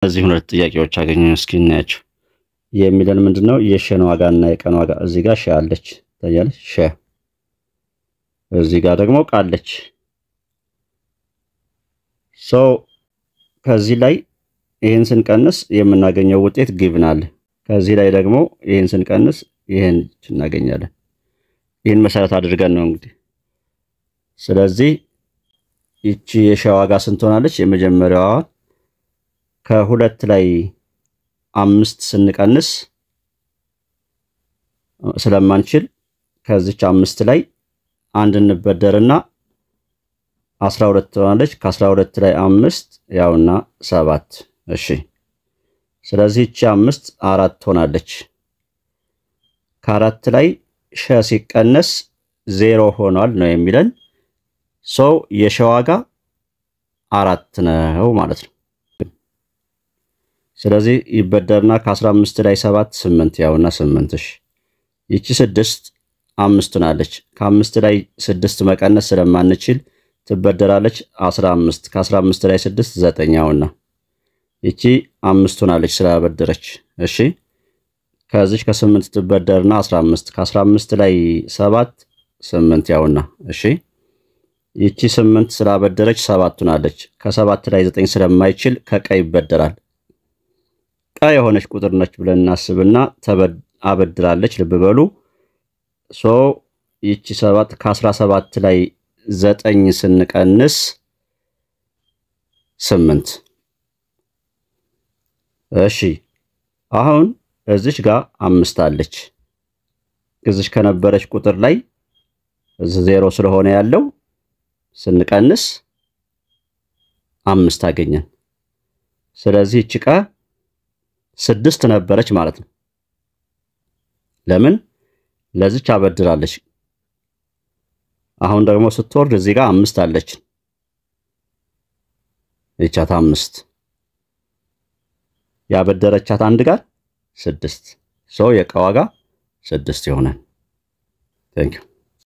እዚህ ሁለት ጥያቄዎች አገኘን እስኪ እናያቸው። የሚለን ምንድነው የሸን ዋጋና የቀን ዋጋ እዚህ ጋር ሸ አለች ታያለች ሸ እዚህ ጋር ደግሞ ቃለች ከዚህ ላይ ይሄን ስንቀንስ የምናገኘው ውጤት ጊቭን አለ ከዚህ ላይ ደግሞ ይሄን ስንቀንስ ይሄን እናገኛለን ይሄን መሰረት አድርገን ነው እንግዲህ ስለዚህ ይቺ የሸ ዋጋ ስንት ሆናለች የመጀመሪያዋ ከሁለት ላይ 5 ስንቀንስ ስለማንችል ከዚች 5 ላይ አንድ እንበደርና 12 ሆናለች ከ12 ላይ 5 ያውና 7 እሺ ስለዚህ እቺ 5 4 ሆናለች ከ4 ላይ ሸ ሲቀነስ 0 ሆኗል ነው የሚለን የሸ ዋጋ 4 ነው ማለት ነው ስለዚህ ይበደርና ከ15 ላይ 7 8 ያውና 8 እሺ ይቺ 6 5 ሆናለች ከ5 ላይ 6 መቀነስ ስለማንችል ትበደራለች 15 ከ15 ላይ 6 9 ያውና ይቺ 5 ሆናለች ስላበደረች እሺ ከዚህ ከ8 ትበደርና 15 ከ15 ላይ 7 8 ያውና እሺ ይቺ 8 ስላበደረች 7 ሆናለች ከ7 ላይ 9 ስለማይችል ከቀይ ይበደራል ቀይ የሆነች ቁጥር ነች ብለን እናስብና አበድራለች ልብ በሉ ይቺ 7 ከ17 ላይ 9 ስንቀንስ 8 እሺ አሁን እዚች ጋር 5 አለች እዚች ከነበረች ቁጥር ላይ 0 ስለሆነ ያለው ስንቀንስ 5 አገኘን ስለዚህ እቺ ቃ 6 ነበረች ማለት ነው ለምን ለዚች አበድራለች አሁን ደግሞ ስትወርድ እዚህ ጋር 5 አለች እቻት 5 ያበደረቻት አንድ ጋር 6 የቀ ዋጋ 6 ይሆናል Thank you